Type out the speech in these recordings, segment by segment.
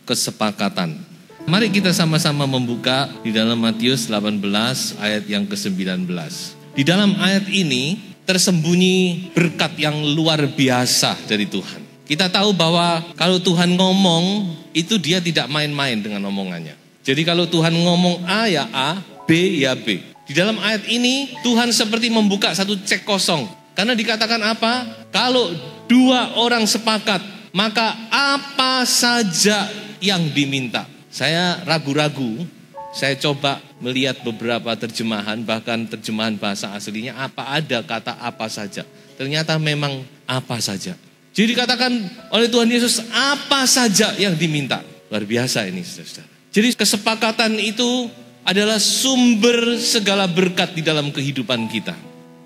Kesepakatan. Mari kita sama-sama membuka di dalam Matius 18 ayat yang ke-19. Di dalam ayat ini tersembunyi berkat yang luar biasa dari Tuhan. Kita tahu bahwa kalau Tuhan ngomong, itu dia tidak main-main dengan omongannya. Jadi kalau Tuhan ngomong A ya A, B ya B. Di dalam ayat ini Tuhan seperti membuka satu cek kosong. Karena dikatakan apa? Kalau dua orang sepakat, maka apa saja yang diminta. Saya ragu-ragu, saya coba melihat beberapa terjemahan, bahkan terjemahan bahasa aslinya, apa ada kata apa saja. Ternyata memang apa saja. Jadi dikatakan oleh Tuhan Yesus, apa saja yang diminta. Luar biasa ini, saudara-saudara. Jadi kesepakatan itu adalah sumber segala berkat di dalam kehidupan kita.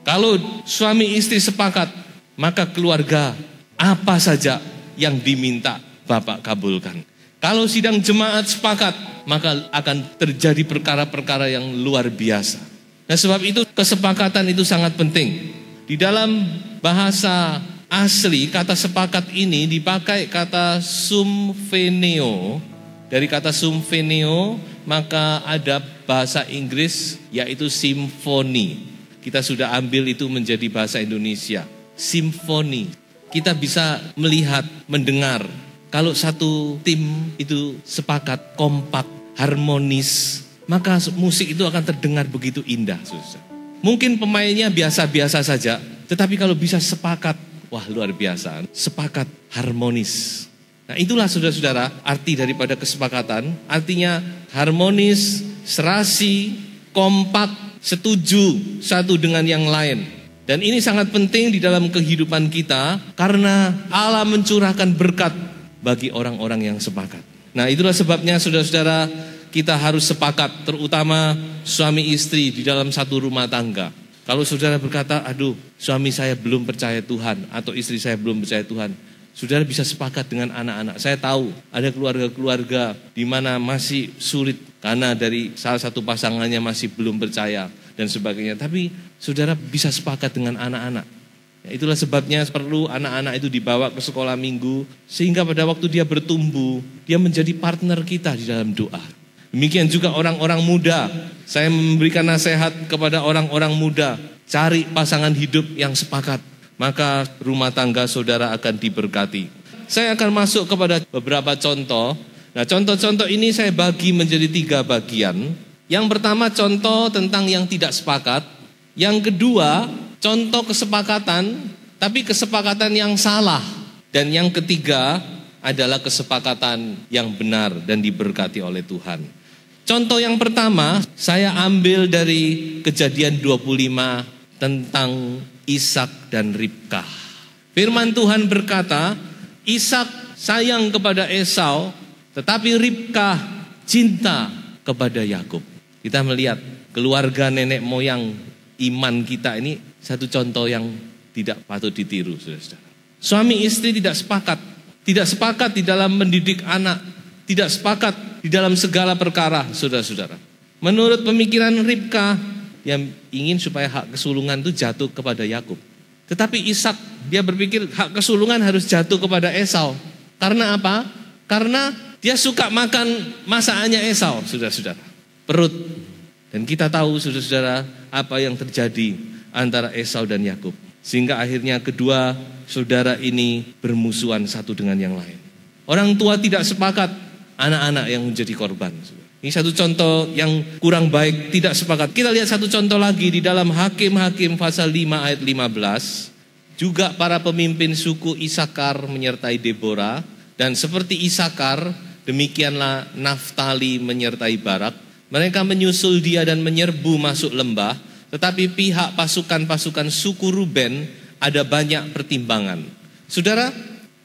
Kalau suami istri sepakat, maka keluarga apa saja yang diminta Bapak kabulkan. Kalau sidang jemaat sepakat, maka akan terjadi perkara-perkara yang luar biasa. Nah, sebab itu kesepakatan itu sangat penting. Di dalam bahasa asli, kata sepakat ini dipakai kata sumfeneo. Dari kata sumfeneo, maka ada bahasa Inggris yaitu simfoni. Kita sudah ambil itu menjadi bahasa Indonesia. Simfoni. Kita bisa melihat, mendengar. Kalau satu tim itu sepakat, kompak, harmonis, maka musik itu akan terdengar begitu indah. Mungkin pemainnya biasa-biasa saja, tetapi kalau bisa sepakat, wah luar biasa. Sepakat, harmonis. Nah itulah saudara-saudara arti daripada kesepakatan. Artinya harmonis, serasi, kompak, setuju satu dengan yang lain. Dan ini sangat penting di dalam kehidupan kita karena Allah mencurahkan berkat bagi orang-orang yang sepakat. Nah itulah sebabnya saudara-saudara kita harus sepakat, terutama suami istri di dalam satu rumah tangga. Kalau saudara berkata, aduh suami saya belum percaya Tuhan atau istri saya belum percaya Tuhan, saudara bisa sepakat dengan anak-anak. Saya tahu ada keluarga-keluarga di mana masih sulit karena dari salah satu pasangannya masih belum percaya dan sebagainya. Tapi saudara bisa sepakat dengan anak-anak. Ya, itulah sebabnya perlu anak-anak itu dibawa ke sekolah minggu sehingga pada waktu dia bertumbuh, dia menjadi partner kita di dalam doa. Demikian juga orang-orang muda. Saya memberikan nasihat kepada orang-orang muda, cari pasangan hidup yang sepakat, maka rumah tangga saudara akan diberkati. Saya akan masuk kepada beberapa contoh. Nah, contoh-contoh ini saya bagi menjadi 3 bagian. Yang pertama contoh tentang yang tidak sepakat. Yang kedua contoh kesepakatan, tapi kesepakatan yang salah. Dan yang ketiga adalah kesepakatan yang benar dan diberkati oleh Tuhan. Contoh yang pertama saya ambil dari Kejadian 25 tentang Ishak dan Ribkah. Firman Tuhan berkata, Ishak sayang kepada Esau, tetapi Ribkah cinta kepada Yakub. Kita melihat keluarga nenek moyang iman kita ini satu contoh yang tidak patut ditiru, saudara-saudara. Suami istri tidak sepakat di dalam mendidik anak, tidak sepakat di dalam segala perkara, saudara-saudara. Menurut pemikiran Ribkah, yang ingin supaya hak kesulungan itu jatuh kepada Yakub. Tetapi Ishak, dia berpikir hak kesulungan harus jatuh kepada Esau. Karena apa? Karena dia suka makan masakannya Esau, saudara-saudara. Perut. Dan kita tahu, saudara-saudara, apa yang terjadi antara Esau dan Yakub. Sehingga akhirnya kedua saudara ini bermusuhan satu dengan yang lain. Orang tua tidak sepakat, anak-anak yang menjadi korban. Ini satu contoh yang kurang baik, tidak sepakat. Kita lihat satu contoh lagi di dalam Hakim-Hakim pasal 5 ayat 15. Juga para pemimpin suku Isakar menyertai Deborah. Dan seperti Isakar, demikianlah Naftali menyertai Barak. Mereka menyusul dia dan menyerbu masuk lembah. Tetapi pihak pasukan-pasukan suku Ruben ada banyak pertimbangan. Saudara,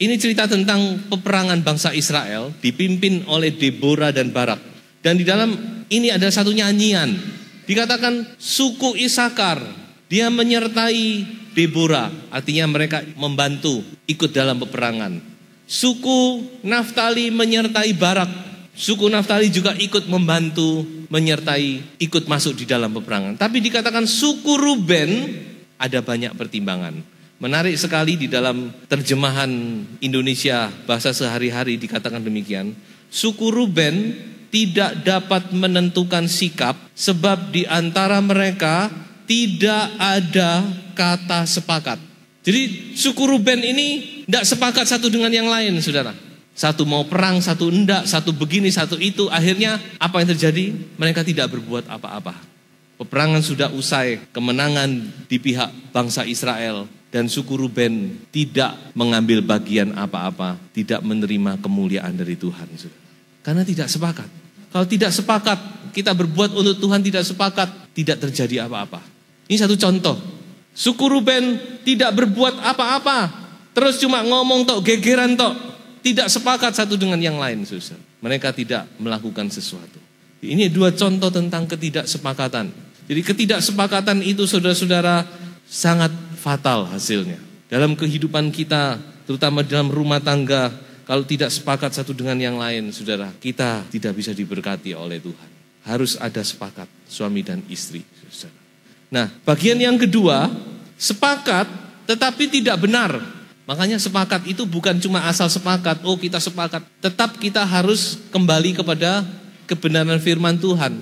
Ini cerita tentang peperangan bangsa Israel dipimpin oleh Deborah dan Barak. Dan di dalam ini ada satu nyanyian. Dikatakan suku Isakar, dia menyertai Deborah, artinya mereka membantu ikut dalam peperangan. Suku Naftali menyertai Barak. Suku Naftali juga ikut membantu, menyertai, ikut masuk di dalam peperangan. Tapi dikatakan suku Ruben ada banyak pertimbangan. Menarik sekali di dalam terjemahan Indonesia bahasa sehari-hari dikatakan demikian. Suku Ruben tidak dapat menentukan sikap sebab di antara mereka tidak ada kata sepakat. Jadi suku Ruben ini tidak sepakat satu dengan yang lain, saudara. Satu mau perang, satu enggak, satu begini, satu itu. Akhirnya apa yang terjadi? Mereka tidak berbuat apa-apa. Peperangan sudah usai, kemenangan di pihak bangsa Israel. Dan suku Ruben tidak mengambil bagian apa-apa, tidak menerima kemuliaan dari Tuhan, saudara. Karena tidak sepakat. Kalau tidak sepakat, kita berbuat untuk Tuhan tidak sepakat, tidak terjadi apa-apa. Ini satu contoh. Suku Ruben tidak berbuat apa-apa, terus cuma ngomong tok, gegeran tok, tidak sepakat satu dengan yang lain, saudara. Mereka tidak melakukan sesuatu. Ini dua contoh tentang ketidaksepakatan. Jadi ketidaksepakatan itu, saudara-saudara, sangat fatal hasilnya. Dalam kehidupan kita, terutama dalam rumah tangga, kalau tidak sepakat satu dengan yang lain, saudara, kita tidak bisa diberkati oleh Tuhan. Harus ada sepakat, suami dan istri, saudara. Nah, bagian yang kedua, sepakat tetapi tidak benar. Makanya sepakat itu bukan cuma asal sepakat, oh kita sepakat. Tetap kita harus kembali kepada kebenaran firman Tuhan.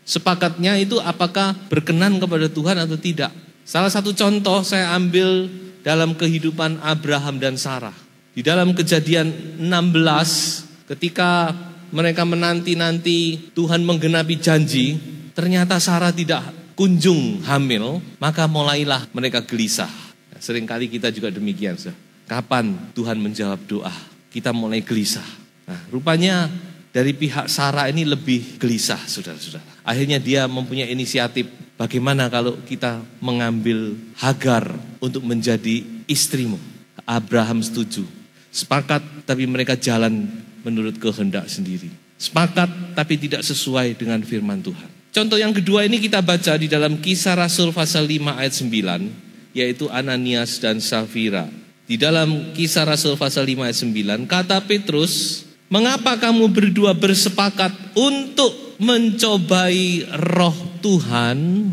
Sepakatnya itu apakah berkenan kepada Tuhan atau tidak. Salah satu contoh saya ambil dalam kehidupan Abraham dan Sarah. Di dalam Kejadian 16, ketika mereka menanti-nanti Tuhan menggenapi janji, ternyata Sarah tidak kunjung hamil, maka mulailah mereka gelisah. Seringkali kita juga demikian. Kapan Tuhan menjawab doa? Kita mulai gelisah. Nah, rupanya dari pihak Sarah ini lebih gelisah, saudara-saudara. Akhirnya dia mempunyai inisiatif, bagaimana kalau kita mengambil Hagar untuk menjadi istrimu? Abraham setuju. Sepakat tapi mereka jalan menurut kehendak sendiri. Sepakat tapi tidak sesuai dengan firman Tuhan. Contoh yang kedua ini kita baca di dalam Kisah Rasul pasal 5 ayat 9, yaitu Ananias dan Safira. Di dalam Kisah Rasul pasal 5 ayat 9, kata Petrus, mengapa kamu berdua bersepakat untuk mencobai roh Tuhan?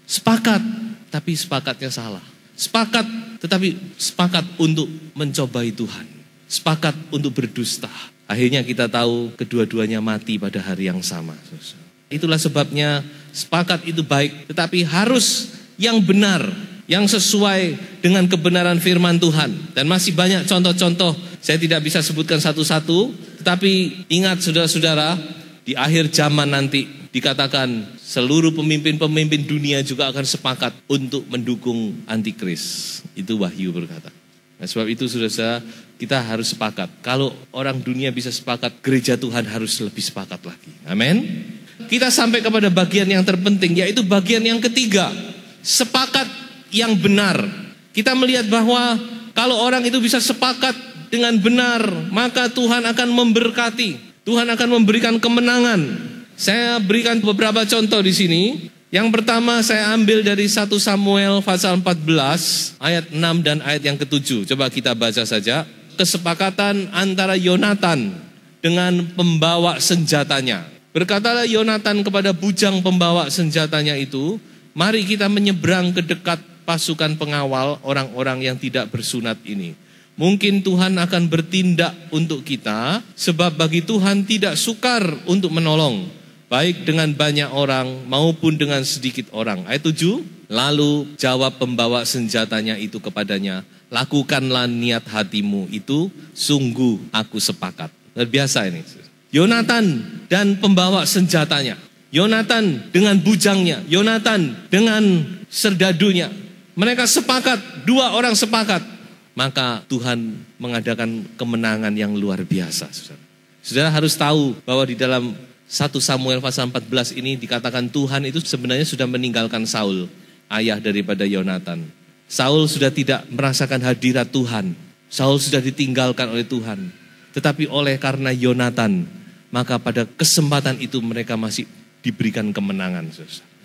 Sepakat, tapi sepakatnya salah. Sepakat, tetapi sepakat untuk mencobai Tuhan. Sepakat untuk berdusta. Akhirnya kita tahu kedua-duanya mati pada hari yang sama. Itulah sebabnya sepakat itu baik, tetapi harus yang benar, yang sesuai dengan kebenaran firman Tuhan. Dan masih banyak contoh-contoh, saya tidak bisa sebutkan satu-satu, tetapi ingat saudara-saudara, di akhir zaman nanti dikatakan seluruh pemimpin-pemimpin dunia juga akan sepakat untuk mendukung antikris. Itu Wahyu berkata. Nah, sebab itu saudara, kita harus sepakat. Kalau orang dunia bisa sepakat, gereja Tuhan harus lebih sepakat lagi. Amin. Kita sampai kepada bagian yang terpenting, yaitu bagian yang ketiga. Sepakat yang benar. Kita melihat bahwa kalau orang itu bisa sepakat dengan benar, maka Tuhan akan memberkati. Tuhan akan memberikan kemenangan. Saya berikan beberapa contoh di sini. Yang pertama saya ambil dari 1 Samuel pasal 14 ayat 6 dan ayat yang ke-7. Coba kita baca saja. Kesepakatan antara Yonatan dengan pembawa senjatanya. Berkatalah Yonatan kepada bujang pembawa senjatanya itu, mari kita menyeberang ke dekat pasukan pengawal orang-orang yang tidak bersunat ini. Mungkin Tuhan akan bertindak untuk kita, sebab bagi Tuhan tidak sukar untuk menolong, baik dengan banyak orang maupun dengan sedikit orang. Ayat 7, lalu jawab pembawa senjatanya itu kepadanya, lakukanlah niat hatimu itu, sungguh aku sepakat. Luar biasa ini. Yonatan dan pembawa senjatanya. Yonatan dengan bujangnya. Yonatan dengan serdadunya. Mereka sepakat, dua orang sepakat. Maka Tuhan mengadakan kemenangan yang luar biasa. Saudara harus tahu bahwa di dalam 1 Samuel pasal 14 ini dikatakan Tuhan itu sebenarnya sudah meninggalkan Saul, ayah daripada Yonatan. Saul sudah tidak merasakan hadirat Tuhan. Saul sudah ditinggalkan oleh Tuhan. Tetapi karena Yonatan, maka pada kesempatan itu mereka masih diberikan kemenangan.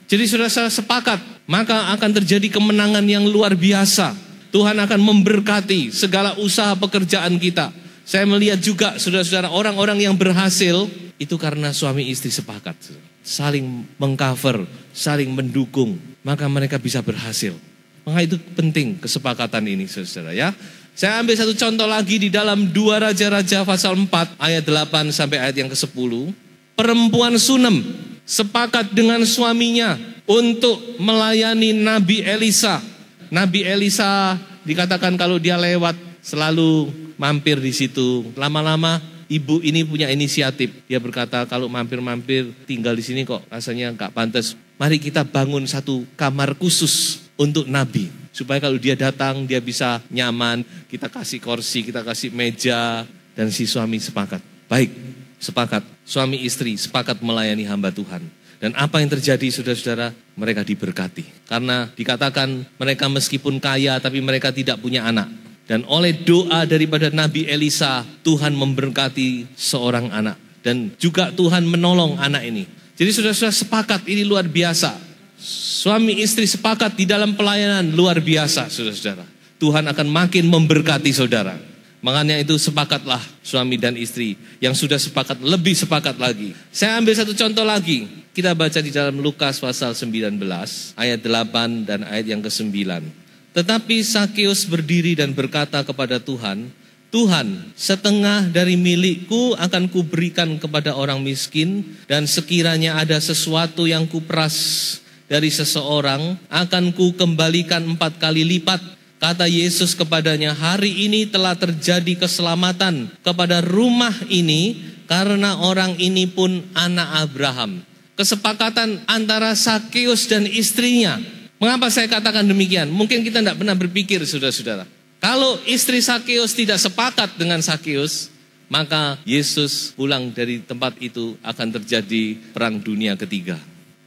Jadi saudara sepakat, maka akan terjadi kemenangan yang luar biasa. Tuhan akan memberkati segala usaha pekerjaan kita. Saya melihat juga saudara-saudara orang-orang yang berhasil itu karena suami istri sepakat. Saling mengcover, saling mendukung, maka mereka bisa berhasil. Maka itu penting kesepakatan ini saudara ya. Saya ambil satu contoh lagi di dalam 2 Raja-Raja pasal 4 ayat 8 sampai ayat yang ke-10. Perempuan Sunem sepakat dengan suaminya untuk melayani Nabi Elisa. Nabi Elisa dikatakan kalau dia lewat selalu mampir di situ. Lama-lama ibu ini punya inisiatif. Dia berkata kalau mampir-mampir tinggal di sini kok rasanya gak pantas. Mari kita bangun satu kamar khusus untuk Nabi. Supaya kalau dia datang dia bisa nyaman. Kita kasih kursi, kita kasih meja. Dan si suami sepakat. Baik, sepakat. Suami istri sepakat melayani hamba Tuhan. Dan apa yang terjadi saudara-saudara? Mereka diberkati. Karena dikatakan mereka meskipun kaya tapi mereka tidak punya anak. Dan oleh doa daripada Nabi Elisa, Tuhan memberkati seorang anak. Dan juga Tuhan menolong anak ini. Jadi saudara-saudara sepakat, ini luar biasa. Suami istri sepakat di dalam pelayanan luar biasa saudara-saudara. Tuhan akan makin memberkati saudara. Makanya itu sepakatlah suami dan istri. Yang sudah sepakat lebih sepakat lagi. Saya ambil satu contoh lagi. Kita baca di dalam Lukas pasal 19 ayat 8 dan ayat yang ke-9. Tetapi Sakeus berdiri dan berkata kepada Tuhan, Tuhan, setengah dari milikku akan kuberikan kepada orang miskin, dan sekiranya ada sesuatu yang kuperas dari seseorang, akan kukembalikan 4 kali lipat. Kata Yesus kepadanya, hari ini telah terjadi keselamatan kepada rumah ini, karena orang ini pun anak Abraham. Kesepakatan antara Sakeus dan istrinya. Mengapa saya katakan demikian? Mungkin kita tidak pernah berpikir saudara-saudara. Kalau istri Sakeus tidak sepakat dengan Sakeus, maka Yesus pulang dari tempat itu akan terjadi perang dunia ketiga.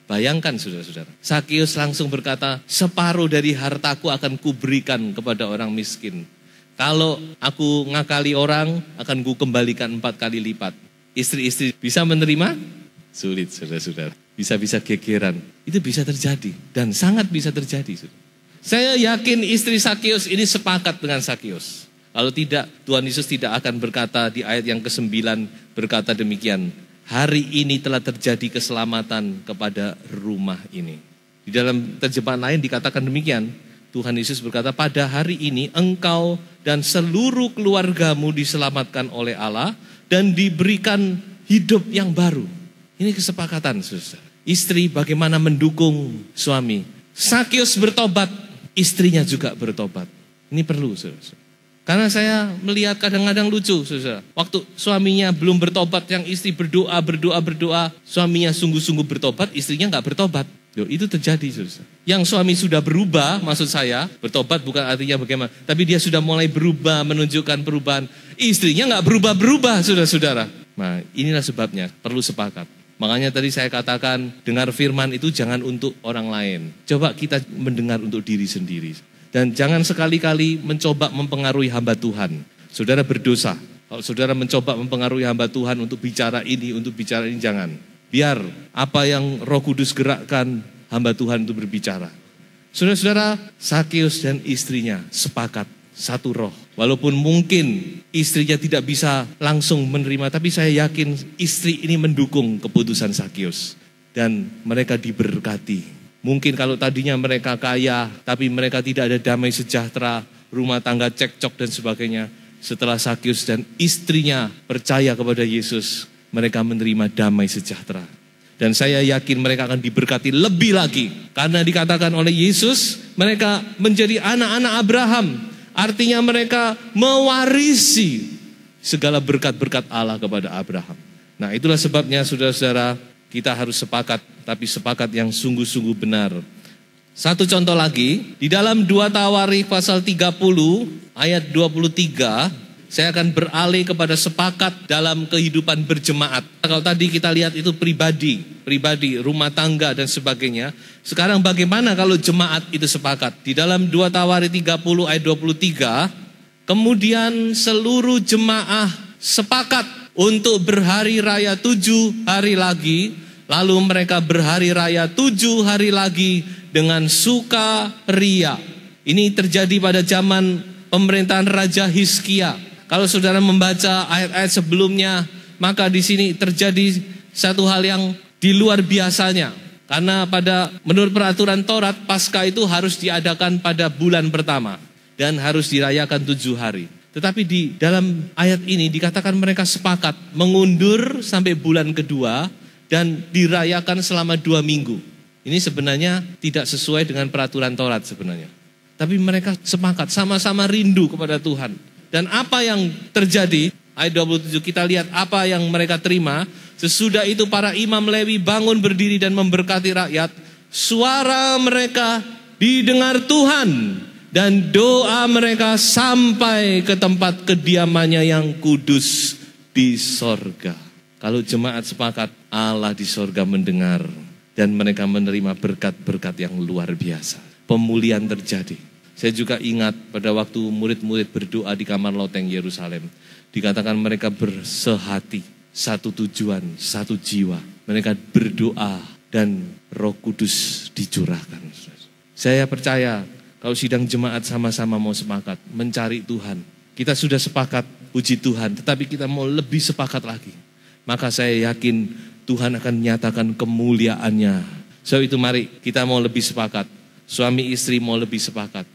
Bayangkan saudara-saudara. Sakeus langsung berkata, separuh dari hartaku akan kuberikan kepada orang miskin. Kalau aku ngakali orang, akan kukembalikan 4 kali lipat. Istri-istri bisa menerima? Sulit saudara-saudara. Bisa-bisa gegeran. Itu bisa terjadi. Dan sangat bisa terjadi. Saya yakin istri Sakeus ini sepakat dengan Sakeus. Kalau tidak, Tuhan Yesus tidak akan berkata di ayat yang ke-9 berkata demikian. Hari ini telah terjadi keselamatan kepada rumah ini. Di dalam terjemahan lain dikatakan demikian. Tuhan Yesus berkata, pada hari ini engkau dan seluruh keluargamu diselamatkan oleh Allah dan diberikan hidup yang baru. Ini kesepakatan, saudara. Istri bagaimana mendukung suami. Sakeus bertobat, istrinya juga bertobat. Ini perlu, saudara. Karena saya melihat kadang-kadang lucu, saudara. Waktu suaminya belum bertobat, yang istri berdoa, suaminya sungguh-sungguh bertobat, istrinya nggak bertobat. Loh, itu terjadi, saudara. Yang suami sudah berubah, maksud saya, bertobat bukan artinya bagaimana, tapi dia sudah mulai berubah, menunjukkan perubahan. Istrinya nggak berubah-berubah, saudara-saudara. Nah, inilah sebabnya, perlu sepakat. Makanya tadi saya katakan, dengar firman itu jangan untuk orang lain. Coba kita mendengar untuk diri sendiri. Dan jangan sekali-kali mencoba mempengaruhi hamba Tuhan. Saudara berdosa. Kalau saudara mencoba mempengaruhi hamba Tuhan untuk bicara ini, jangan. Biar apa yang Roh Kudus gerakkan hamba Tuhan itu berbicara. Saudara-saudara, Sakeus dan istrinya sepakat satu roh. Walaupun mungkin istrinya tidak bisa langsung menerima, tapi saya yakin istri ini mendukung keputusan Sakeus. Dan mereka diberkati. Mungkin kalau tadinya mereka kaya, tapi mereka tidak ada damai sejahtera, rumah tangga cekcok dan sebagainya. Setelah Sakeus dan istrinya percaya kepada Yesus, mereka menerima damai sejahtera. Dan saya yakin mereka akan diberkati lebih lagi. Karena dikatakan oleh Yesus, mereka menjadi anak-anak Abraham. Artinya mereka mewarisi segala berkat-berkat Allah kepada Abraham. Nah, itulah sebabnya saudara-saudara, kita harus sepakat, tapi sepakat yang sungguh-sungguh benar. Satu contoh lagi, di dalam 2 Tawarikh pasal 30 ayat 23, saya akan beralih kepada sepakat dalam kehidupan berjemaat. Kalau tadi kita lihat itu pribadi, rumah tangga dan sebagainya. Sekarang bagaimana kalau jemaat itu sepakat? Di dalam 2 Tawarikh 30 ayat 23, Kemudian seluruh jemaah sepakat untuk berhari raya 7 hari lagi. Lalu mereka berhari raya 7 hari lagi dengan sukaria. Ini terjadi pada zaman pemerintahan Raja Hizkia. Kalau saudara membaca ayat-ayat sebelumnya, maka di sini terjadi satu hal yang di luar biasanya. Karena menurut peraturan Taurat, Paskah itu harus diadakan pada bulan pertama dan harus dirayakan 7 hari. Tetapi di dalam ayat ini dikatakan mereka sepakat mengundur sampai bulan kedua dan dirayakan selama 2 minggu. Ini sebenarnya tidak sesuai dengan peraturan Taurat sebenarnya. Tapi mereka sepakat, sama-sama rindu kepada Tuhan. Dan apa yang terjadi, ayat 27 kita lihat apa yang mereka terima. Sesudah itu para imam Lewi bangun berdiri dan memberkati rakyat. Suara mereka didengar Tuhan. Dan doa mereka sampai ke tempat kediamannya yang kudus di sorga. Kalau jemaat sepakat, Allah di sorga mendengar. Dan mereka menerima berkat-berkat yang luar biasa. Pemulihan terjadi. Saya juga ingat pada waktu murid-murid berdoa di kamar loteng Yerusalem. Dikatakan mereka bersehati, satu tujuan, satu jiwa. Mereka berdoa dan Roh Kudus dicurahkan. Saya percaya kalau sidang jemaat sama-sama mau sepakat mencari Tuhan. Kita sudah sepakat, puji Tuhan, tetapi kita mau lebih sepakat lagi. Maka saya yakin Tuhan akan menyatakan kemuliaannya. So itu mari kita mau lebih sepakat. Suami istri mau lebih sepakat.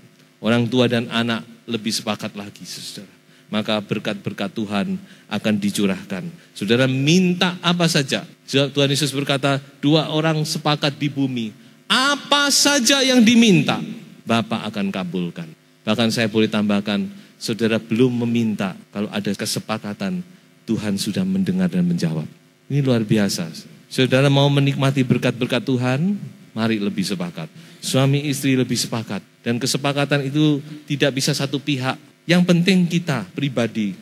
Orang tua dan anak lebih sepakat lagi, saudara. Maka berkat-berkat Tuhan akan dicurahkan. Saudara minta apa saja. Tuhan Yesus berkata, 2 orang sepakat di bumi. Apa saja yang diminta, Bapa akan kabulkan. Bahkan saya boleh tambahkan, saudara belum meminta, kalau ada kesepakatan, Tuhan sudah mendengar dan menjawab. Ini luar biasa. Saudara mau menikmati berkat-berkat Tuhan, mari lebih sepakat. Suami istri lebih sepakat. Dan kesepakatan itu tidak bisa satu pihak. Yang penting kita pribadi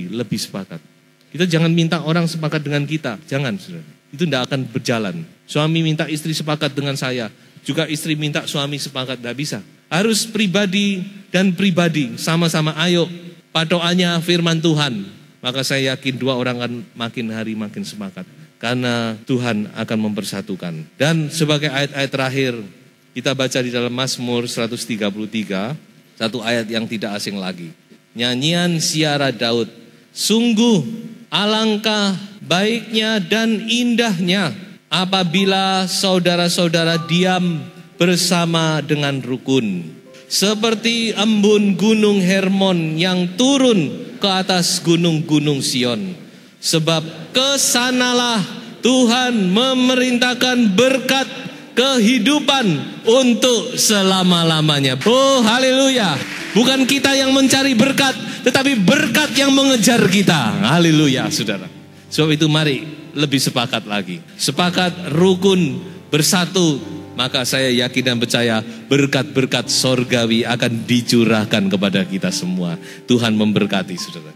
lebih sepakat. Kita jangan minta orang sepakat dengan kita. Jangan, saudara. Itu tidak akan berjalan. Suami minta istri sepakat dengan saya. Juga istri minta suami sepakat. Tidak bisa. Harus pribadi dan pribadi. Sama-sama ayo. Patokannya firman Tuhan. Maka saya yakin 2 orang akan makin hari makin sepakat. Karena Tuhan akan mempersatukan. Dan sebagai ayat-ayat terakhir, kita baca di dalam Mazmur 133, satu ayat yang tidak asing lagi. Nyanyian Siara Daud. Sungguh alangkah baiknya dan indahnya apabila saudara-saudara diam bersama dengan rukun. Seperti embun gunung Hermon yang turun ke atas gunung-gunung Sion. Sebab kesanalah Tuhan memerintahkan berkat kehidupan untuk selama-lamanya. Oh haleluya. Bukan kita yang mencari berkat, tetapi berkat yang mengejar kita. Haleluya saudara. Sebab itu mari lebih sepakat lagi. Sepakat, rukun, bersatu. Maka saya yakin dan percaya berkat-berkat sorgawi akan dicurahkan kepada kita semua. Tuhan memberkati saudara.